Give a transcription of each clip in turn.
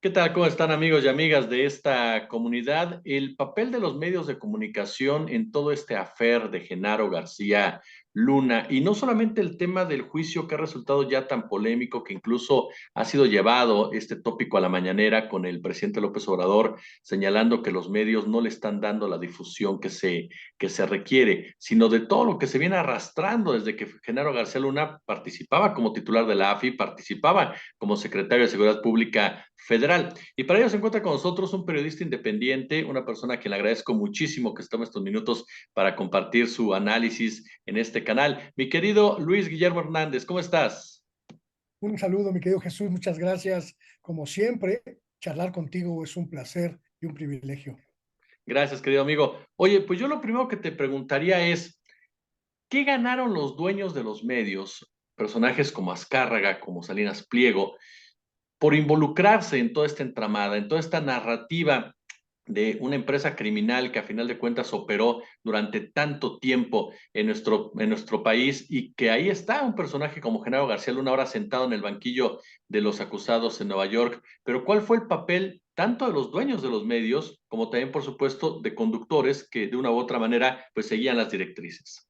¿Qué tal? ¿Cómo están amigos y amigas de esta comunidad? El papel de los medios de comunicación en todo este afer de Genaro García Luna, y no solamente el tema del juicio que ha resultado ya tan polémico que incluso ha sido llevado este tópico a la mañanera con el presidente López Obrador señalando que los medios no le están dando la difusión que se requiere, sino de todo lo que se viene arrastrando desde que Genaro García Luna participaba como titular de la AFI, participaba como secretario de Seguridad Pública Federal. Y para ello se encuentra con nosotros un periodista independiente, una persona a quien le agradezco muchísimo que estemos estos minutos para compartir su análisis en este canal. Mi querido Luis Guillermo Hernández, ¿cómo estás? Un saludo, mi querido Jesús, muchas gracias. Como siempre, charlar contigo es un placer y un privilegio. Gracias, querido amigo. Oye, pues yo lo primero que te preguntaría es, ¿qué ganaron los dueños de los medios, personajes como Azcárraga, como Salinas Pliego, por involucrarse en toda esta entramada, en toda esta narrativa de una empresa criminal que a final de cuentas operó durante tanto tiempo en nuestro país y que ahí está un personaje como Genaro García Luna ahora sentado en el banquillo de los acusados en Nueva York? Pero ¿cuál fue el papel tanto de los dueños de los medios como también, por supuesto, de conductores que de una u otra manera pues seguían las directrices?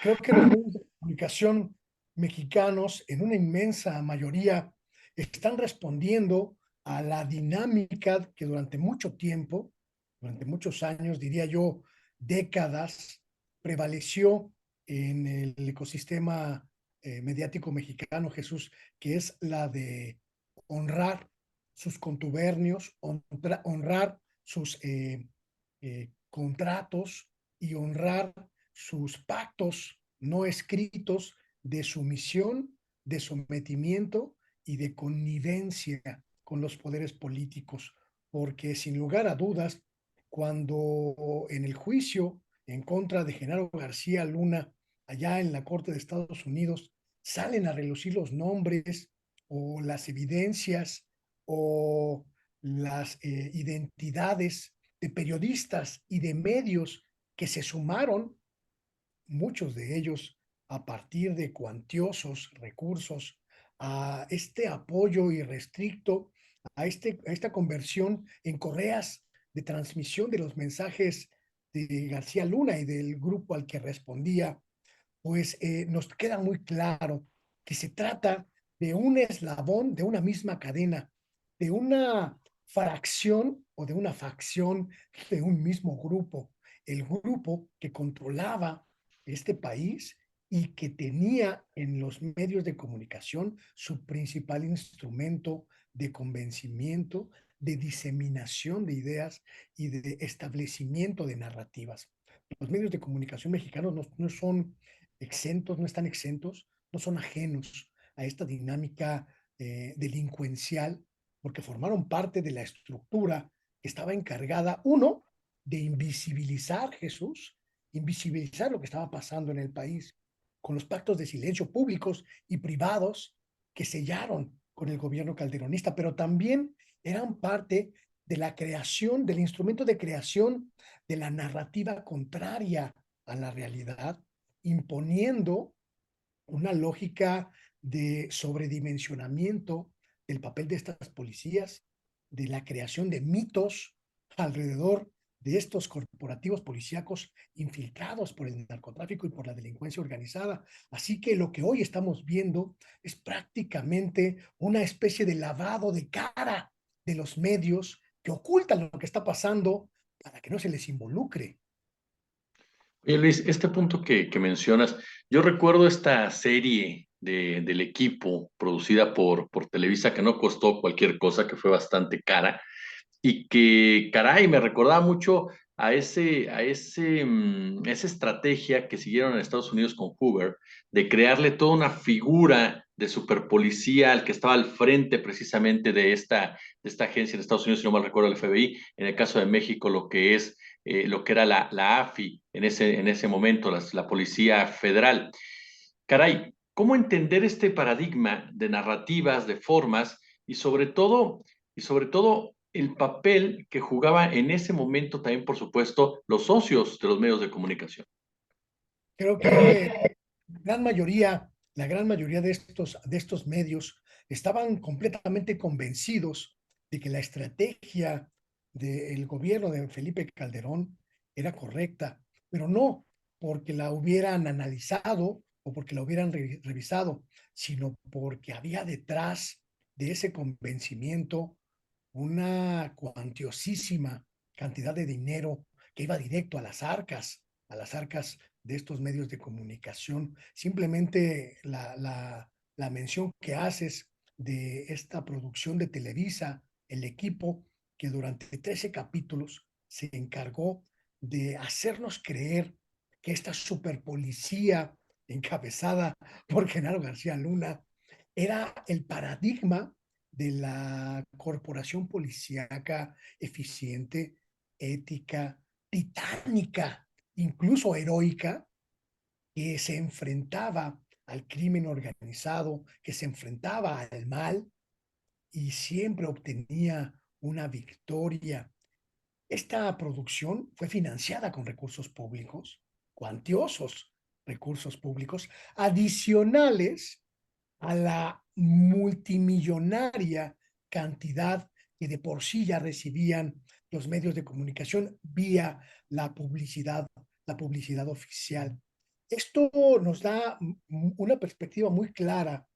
Creo que los medios de comunicación mexicanos, en una inmensa mayoría, están respondiendo a la dinámica que durante mucho tiempo, durante muchos años, diría yo, décadas, prevaleció en el ecosistema mediático mexicano, Jesús, que es la de honrar sus contubernios, honrar sus contratos y honrar sus pactos no escritos de sumisión, de sometimiento y de connivencia con los poderes políticos, porque sin lugar a dudas, cuando en el juicio en contra de Genaro García Luna, allá en la Corte de Estados Unidos, salen a relucir los nombres o las evidencias o las identidades de periodistas y de medios que se sumaron, muchos de ellos a partir de cuantiosos recursos, a este apoyo irrestricto, a esta conversión en correas de transmisión de los mensajes de García Luna y del grupo al que respondía, pues nos queda muy claro que se trata de un eslabón de una misma cadena, de una fracción o de una facción de un mismo grupo, el grupo que controlaba este país y que tenía en los medios de comunicación su principal instrumento de convencimiento, de diseminación de ideas y de establecimiento de narrativas. Los medios de comunicación mexicanos no son exentos, no están exentos, no son ajenos a esta dinámica delincuencial, porque formaron parte de la estructura que estaba encargada, uno, de invisibilizar, Jesús, invisibilizar lo que estaba pasando en el país, con los pactos de silencio públicos y privados que sellaron con el gobierno calderonista, pero también eran parte de la creación, del instrumento de creación de la narrativa contraria a la realidad, imponiendo una lógica de sobredimensionamiento del papel de estas policías, de la creación de mitos alrededor de estos corporativos policíacos infiltrados por el narcotráfico y por la delincuencia organizada. Así que lo que hoy estamos viendo es prácticamente una especie de lavado de cara de los medios que ocultan lo que está pasando para que no se les involucre. Oye, Luis, este punto que mencionas, yo recuerdo esta serie del equipo producida por Televisa que no costó cualquier cosa, que fue bastante cara y que, caray, me recordaba mucho esa estrategia que siguieron en Estados Unidos con Hoover, de crearle toda una figura de superpolicía al que estaba al frente precisamente de esta agencia en Estados Unidos, si no mal recuerdo, el FBI, en el caso de México, lo que era la AFI en ese momento, la Policía Federal. Caray, ¿cómo entender este paradigma de narrativas, de formas y sobre todo el papel que jugaba en ese momento también, por supuesto, los socios de los medios de comunicación? Creo que la gran mayoría de estos medios estaban completamente convencidos de que la estrategia del gobierno de Felipe Calderón era correcta, pero no porque la hubieran analizado o porque la hubieran revisado, sino porque había detrás de ese convencimiento una cuantiosísima cantidad de dinero que iba directo a las arcas de estos medios de comunicación. Simplemente la mención que haces de esta producción de Televisa, el equipo que durante 13 capítulos se encargó de hacernos creer que esta superpolicía encabezada por Genaro García Luna era el paradigma de la corporación policíaca eficiente, ética, titánica, incluso heroica, que se enfrentaba al crimen organizado, que se enfrentaba al mal y siempre obtenía una victoria. Esta producción fue financiada con recursos públicos, cuantiosos recursos públicos, adicionales a la multimillonaria cantidad que de por sí ya recibían los medios de comunicación vía la publicidad oficial. Esto nos da una perspectiva muy clara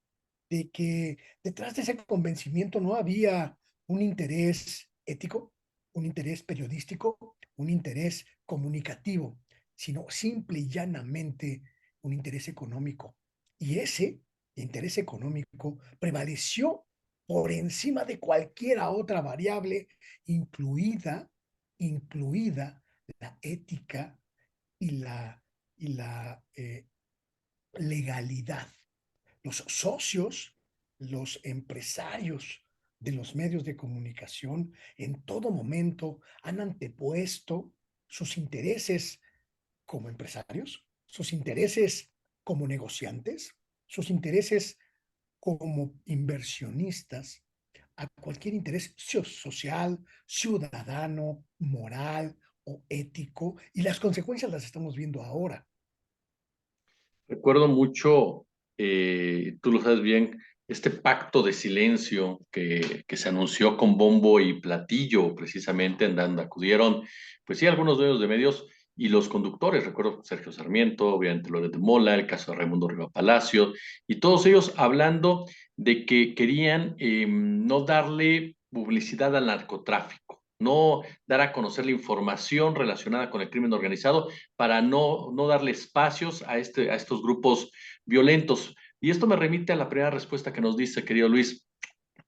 de que detrás de ese convencimiento no había un interés ético, un interés periodístico, un interés comunicativo, sino simple y llanamente un interés económico. Y ese interés económico prevaleció por encima de cualquier otra variable, incluida, incluida la ética y la legalidad. Los socios, los empresarios de los medios de comunicación en todo momento han antepuesto sus intereses como empresarios, sus intereses como negociantes, sus intereses como inversionistas a cualquier interés social, ciudadano, moral o ético, y las consecuencias las estamos viendo ahora. Recuerdo mucho, tú lo sabes bien, este pacto de silencio que se anunció con bombo y platillo, precisamente, en donde acudieron, pues sí, algunos dueños de medios y los conductores. Recuerdo Sergio Sarmiento, obviamente Loret de Mola, el caso de Raimundo Riva Palacio, y todos ellos hablando de que querían no darle publicidad al narcotráfico, no dar a conocer la información relacionada con el crimen organizado para no darle espacios a estos grupos violentos. Y esto me remite a la primera respuesta que nos dice, querido Luis,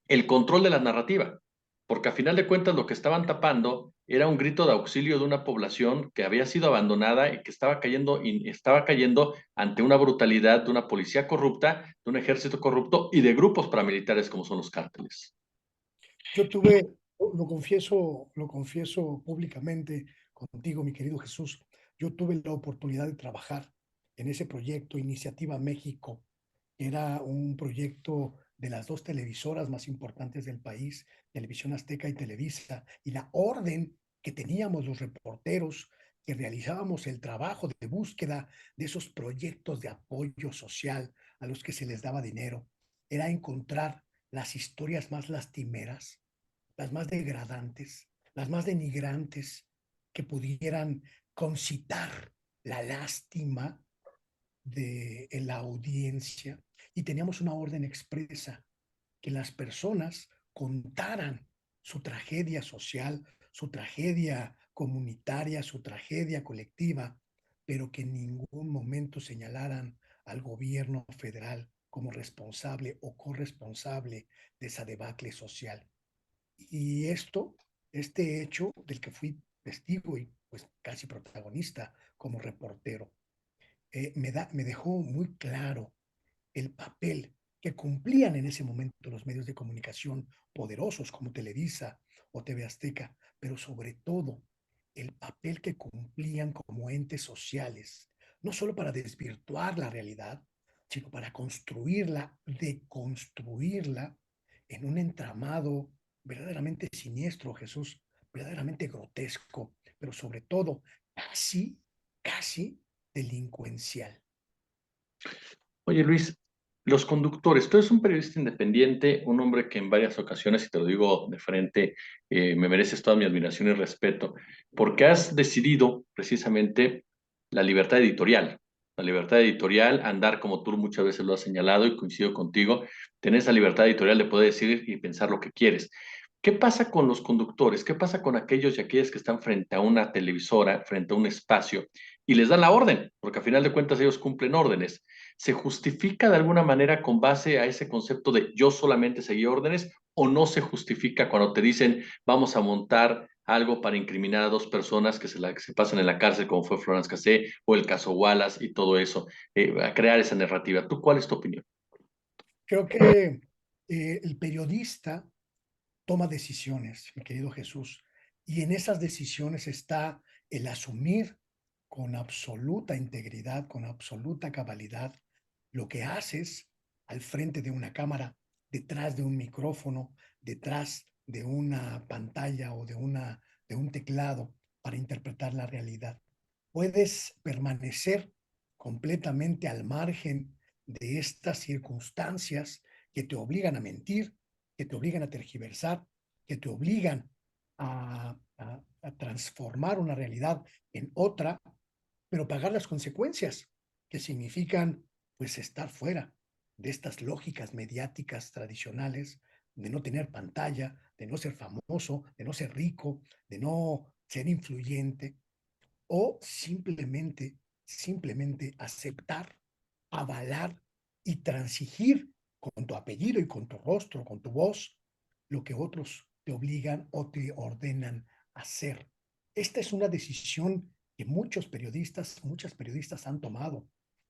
el control de la narrativa, porque a final de cuentas lo que estaban tapando era un grito de auxilio de una población que había sido abandonada y que estaba cayendo ante una brutalidad de una policía corrupta, de un ejército corrupto y de grupos paramilitares como son los cárteles. Yo tuve, lo confieso públicamente contigo, mi querido Jesús, yo tuve la oportunidad de trabajar en ese proyecto, Iniciativa México. Era un proyecto de las dos televisoras más importantes del país, Televisión Azteca y Televisa, y la orden que teníamos los reporteros que realizábamos el trabajo de búsqueda de esos proyectos de apoyo social a los que se les daba dinero, era encontrar las historias más lastimeras, las más degradantes, las más denigrantes que pudieran concitar la lástima de la audiencia, y teníamos una orden expresa que las personas contaran su tragedia social, su tragedia comunitaria, su tragedia colectiva, pero que en ningún momento señalaran al gobierno federal como responsable o corresponsable de esa debacle social. Y este hecho del que fui testigo y pues casi protagonista como reportero, me dejó muy claro el papel que cumplían en ese momento los medios de comunicación poderosos como Televisa o TV Azteca, pero sobre todo el papel que cumplían como entes sociales, no solo para desvirtuar la realidad, sino para construirla, deconstruirla en un entramado verdaderamente siniestro, Jesús, verdaderamente grotesco, pero sobre todo casi delincuencial. Oye, Luis, Los conductores, tú eres un periodista independiente, un hombre que en varias ocasiones, y te lo digo de frente, me mereces toda mi admiración y respeto, porque has decidido precisamente la libertad editorial. La libertad editorial, andar como tú muchas veces lo has señalado y coincido contigo, tener esa libertad editorial de poder decir y pensar lo que quieres. ¿Qué pasa con los conductores? ¿Qué pasa con aquellos y aquellas que están frente a una televisora, frente a un espacio y les dan la orden? Porque a final de cuentas ellos cumplen órdenes. ¿Se justifica de alguna manera con base a ese concepto de yo solamente seguí órdenes o no se justifica cuando te dicen vamos a montar algo para incriminar a dos personas que se pasan en la cárcel como fue Florence Cassé o el caso Wallace y todo eso, a crear esa narrativa? ¿Tú cuál es tu opinión? Creo que el periodista toma decisiones, mi querido Jesús, y en esas decisiones está el asumir con absoluta integridad, con absoluta cabalidad, lo que haces al frente de una cámara, detrás de un micrófono, detrás de una pantalla o de un teclado para interpretar la realidad. Puedes permanecer completamente al margen de estas circunstancias que te obligan a mentir, que te obligan a tergiversar, que te obligan a transformar una realidad en otra, pero pagar las consecuencias, que significan pues estar fuera de estas lógicas mediáticas tradicionales, de no tener pantalla, de no ser famoso, de no ser rico, de no ser influyente, o simplemente aceptar, avalar y transigir con tu apellido y con tu rostro, con tu voz, lo que otros te obligan o te ordenan hacer. Esta es una decisión que muchas periodistas han tomado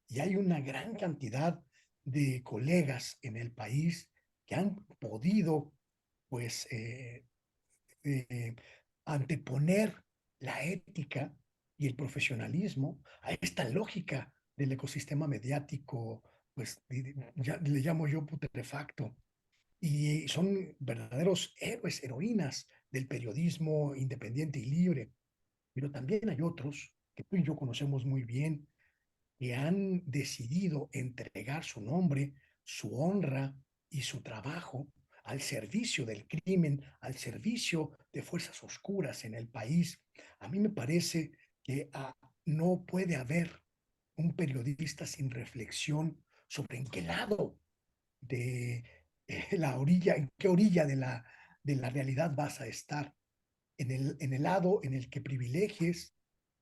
y hay una gran cantidad de colegas en el país que han podido, pues, eh, anteponer la ética y el profesionalismo a esta lógica del ecosistema mediático, pues ya le llamo yo putrefacto, y son verdaderos héroes, heroínas del periodismo independiente y libre. Pero también hay otros que tú y yo conocemos muy bien, que han decidido entregar su nombre, su honra y su trabajo al servicio del crimen, al servicio de fuerzas oscuras en el país. A mí me parece que no puede haber un periodista sin reflexión sobre en qué lado de la orilla, en qué orilla de la realidad vas a estar, en el lado en el que privilegies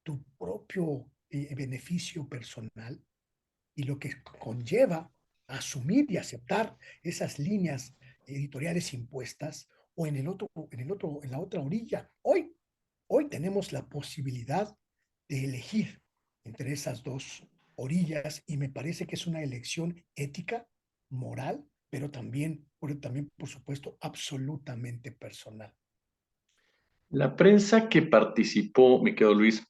tu propio beneficio personal y lo que conlleva asumir y aceptar esas líneas editoriales impuestas, o en la otra orilla. Hoy tenemos la posibilidad de elegir entre esas dos orillas y me parece que es una elección ética, moral, también, por supuesto, absolutamente personal. La prensa que participó, mi querido Luis,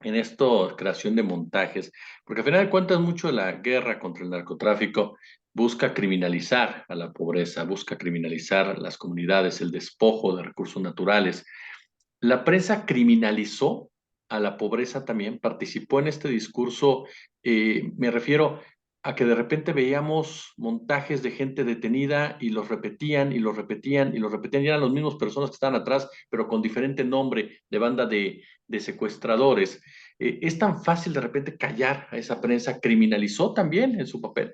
en esta creación de montajes, porque al final de cuentas mucho de la guerra contra el narcotráfico busca criminalizar a la pobreza, busca criminalizar las comunidades, el despojo de recursos naturales. La prensa criminalizó a la pobreza también, participó en este discurso, me refiero a que de repente veíamos montajes de gente detenida y los repetían y los repetían y los repetían, y eran las mismas personas que estaban atrás, pero con diferente nombre de banda de secuestradores. Es tan fácil de repente callar a esa prensa, criminalizó también en su papel.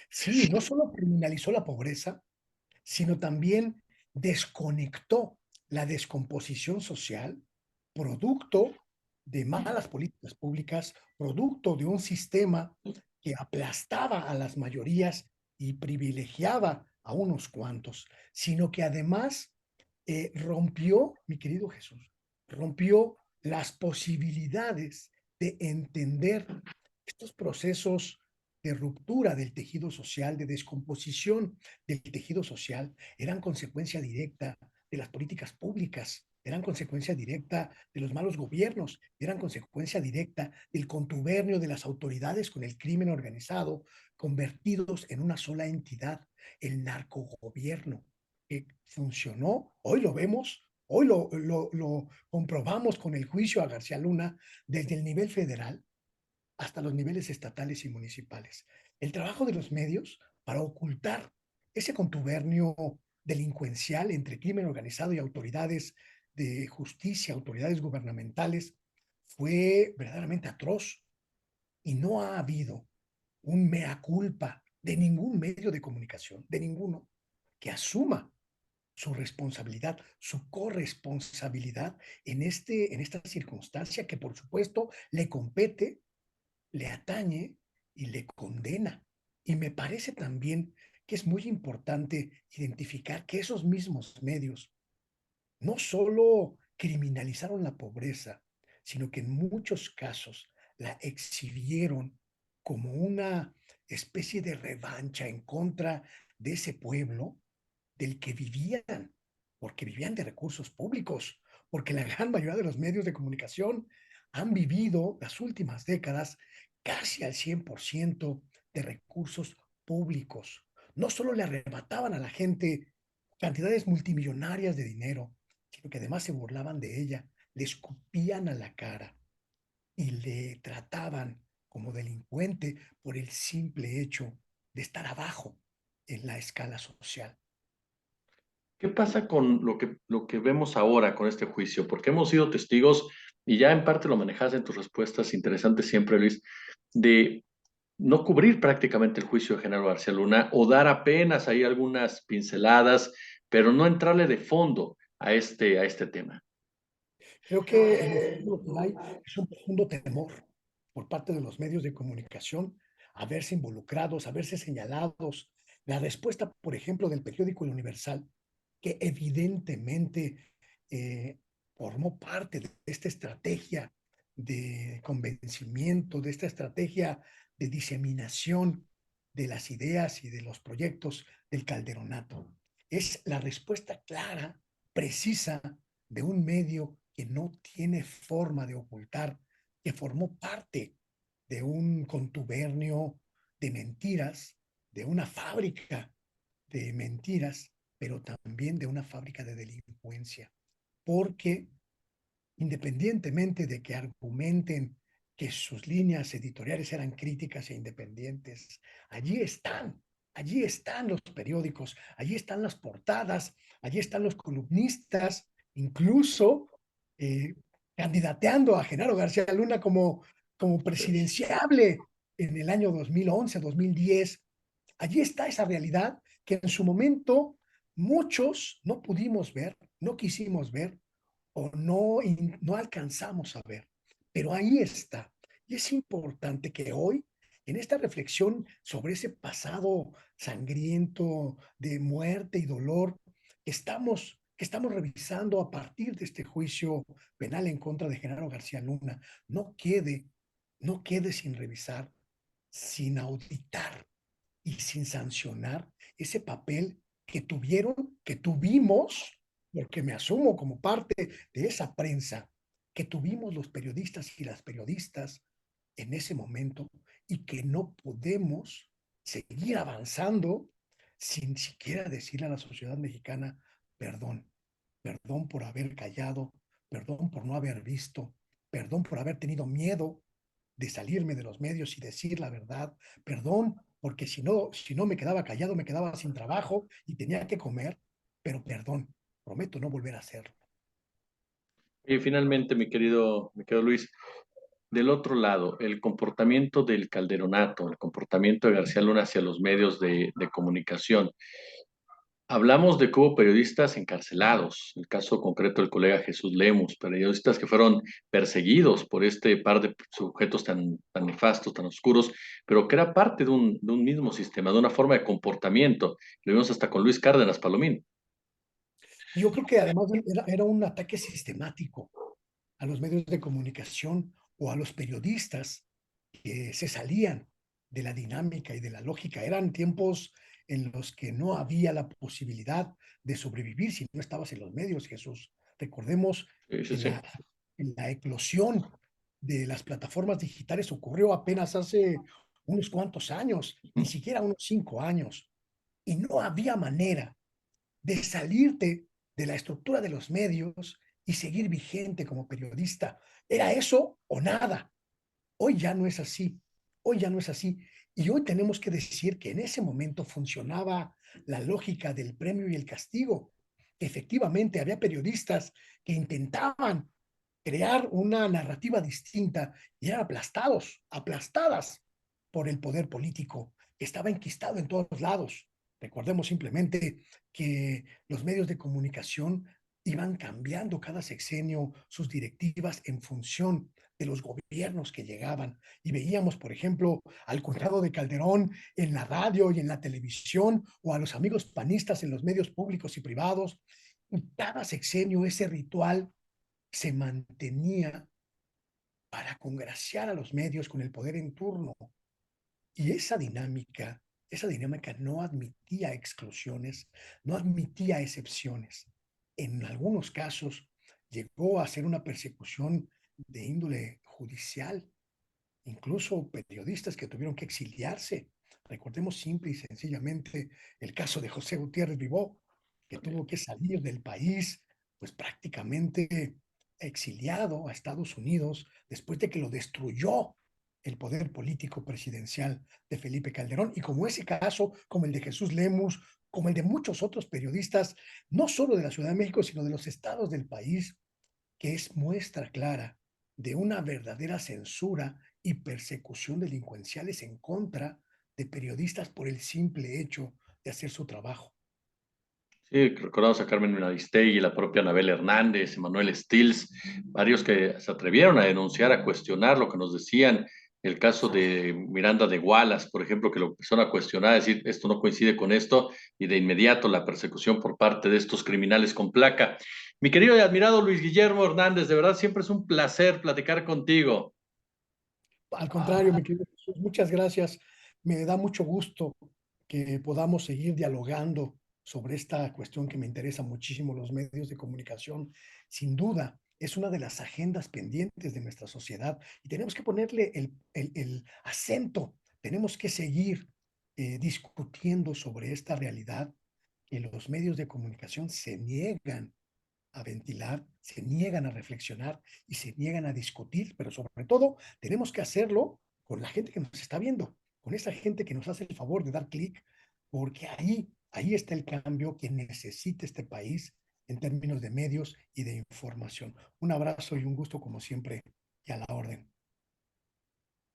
Sí, no solo criminalizó la pobreza, sino también desconectó la descomposición social, producto de malas políticas públicas, producto de un sistema que aplastaba a las mayorías y privilegiaba a unos cuantos, sino que además rompió, mi querido Jesús, rompió las posibilidades de entender estos procesos de ruptura del tejido social, de descomposición del tejido social, eran consecuencia directa de las políticas públicas, eran consecuencia directa de los malos gobiernos, eran consecuencia directa del contubernio de las autoridades con el crimen organizado, convertidos en una sola entidad, el narcogobierno, que funcionó, hoy lo vemos, hoy lo comprobamos con el juicio a García Luna desde el nivel federal, hasta los niveles estatales y municipales. El trabajo de los medios para ocultar ese contubernio delincuencial entre crimen organizado y autoridades de justicia, autoridades gubernamentales, fue verdaderamente atroz y no ha habido un mea culpa de ningún medio de comunicación, de ninguno, que asuma su responsabilidad, su corresponsabilidad en esta circunstancia que por supuesto le compete, le atañe y le condena. Y me parece también que es muy importante identificar que esos mismos medios no solo criminalizaron la pobreza, sino que en muchos casos la exhibieron como una especie de revancha en contra de ese pueblo del que vivían, porque vivían de recursos públicos, porque la gran mayoría de los medios de comunicación han vivido las últimas décadas casi al 100% de recursos públicos. No solo le arrebataban a la gente cantidades multimillonarias de dinero, sino que además se burlaban de ella, le escupían a la cara y le trataban como delincuente por el simple hecho de estar abajo en la escala social. ¿Qué pasa con lo que vemos ahora con este juicio? Porque hemos sido testigos, y ya en parte lo manejas en tus respuestas interesantes siempre, Luis, de no cubrir prácticamente el juicio de Genaro García Luna o dar apenas ahí algunas pinceladas, pero no entrarle de fondo a este tema. Creo que en el fondo lo que hay es un profundo temor por parte de los medios de comunicación a verse involucrados, a verse señalados. La respuesta, por ejemplo, del periódico El Universal, que evidentemente eh, formó parte de esta estrategia de convencimiento, de esta estrategia de diseminación de las ideas y de los proyectos del Calderonato. Es la respuesta clara, precisa, de un medio que no tiene forma de ocultar, que formó parte de un contubernio de mentiras, de una fábrica de mentiras, pero también de una fábrica de delincuencia. Porque independientemente de que argumenten que sus líneas editoriales eran críticas e independientes, allí están los periódicos, allí están las portadas, allí están los columnistas, incluso eh, candidateando a Genaro García Luna como presidenciable en el año 2011, 2010. Allí está esa realidad que en su momento muchos no pudimos ver, no quisimos ver, o no alcanzamos a ver, pero ahí está. Y es importante que hoy, en esta reflexión sobre ese pasado sangriento de muerte y dolor que estamos revisando a partir de este juicio penal en contra de Genaro García Luna, no quede, no quede sin revisar, sin auditar y sin sancionar ese papel que tuvieron, que tuvimos, porque me asumo como parte de esa prensa, que tuvimos los periodistas y las periodistas en ese momento y que no podemos seguir avanzando sin siquiera decirle a la sociedad mexicana, perdón, perdón por haber callado, perdón por no haber visto, perdón por haber tenido miedo de salirme de los medios y decir la verdad, perdón, porque si no me quedaba callado, me quedaba sin trabajo y tenía que comer, pero perdón, prometo no volver a hacerlo. Y finalmente, mi querido Luis, del otro lado, el comportamiento del Calderonato, el comportamiento de García Luna hacia los medios de comunicación. Hablamos de que hubo periodistas encarcelados, el caso concreto del colega Jesús Lemus, periodistas que fueron perseguidos por este par de sujetos tan nefastos, tan oscuros, pero que era parte de un mismo sistema, de una forma de comportamiento. Lo vimos hasta con Luis Cárdenas Palomín. Y yo creo que además era un ataque sistemático a los medios de comunicación o a los periodistas que se salían de la dinámica y de la lógica. Eran tiempos en los que no había la posibilidad de sobrevivir si no estabas en los medios, Jesús. Recordemos Sí, sí, que sí. la eclosión de las plataformas digitales ocurrió apenas hace unos cuantos años, ni Ujú. siquiera unos 5 años, y no había manera de salirte de la estructura de los medios y seguir vigente como periodista. Era eso o nada. Hoy ya no es así, hoy ya no es así. Y hoy tenemos que decir que en ese momento funcionaba la lógica del premio y el castigo. Efectivamente, había periodistas que intentaban crear una narrativa distinta y eran aplastados, aplastadas por el poder político que estaba enquistado en todos lados. Recordemos simplemente que los medios de comunicación iban cambiando cada sexenio sus directivas en función de los gobiernos que llegaban. Y veíamos, por ejemplo, al Conrado de Calderón en la radio y en la televisión, o a los amigos panistas en los medios públicos y privados. Y cada sexenio ese ritual se mantenía para congraciar a los medios con el poder en turno. Y esa dinámica no admitía exclusiones, no admitía excepciones. En algunos casos llegó a ser una persecución de índole judicial, incluso periodistas que tuvieron que exiliarse. Recordemos simple y sencillamente el caso de José Gutiérrez Vivó, que tuvo que salir del país, pues prácticamente exiliado a Estados Unidos después de que lo destruyó el poder político presidencial de Felipe Calderón. Y como ese caso, como el de Jesús Lemus, como el de muchos otros periodistas, no solo de la Ciudad de México, sino de los estados del país, que es muestra clara de una verdadera censura y persecución delincuenciales en contra de periodistas por el simple hecho de hacer su trabajo. Sí, recordamos a Carmen Aristegui, la propia Anabel Hernández, Emanuel Stills, varios que se atrevieron a denunciar, a cuestionar lo que nos decían. El caso de Miranda de Wallace, por ejemplo, que lo empezaron a cuestionar, a decir esto no coincide con esto, y de inmediato la persecución por parte de estos criminales con placa. Mi querido y admirado Luis Guillermo Hernández, de verdad siempre es un placer platicar contigo. Al contrario, mi querido Jesús, muchas gracias. Me da mucho gusto que podamos seguir dialogando sobre esta cuestión que me interesa muchísimo, los medios de comunicación. Sin duda, es una de las agendas pendientes de nuestra sociedad y tenemos que ponerle el acento, tenemos que seguir discutiendo sobre esta realidad que los medios de comunicación se niegan a ventilar, se niegan a reflexionar y se niegan a discutir, pero sobre todo tenemos que hacerlo con la gente que nos está viendo, con esa gente que nos hace el favor de dar clic, porque ahí está el cambio que necesita este país en términos de medios y de información. Un abrazo y un gusto como siempre y a la orden.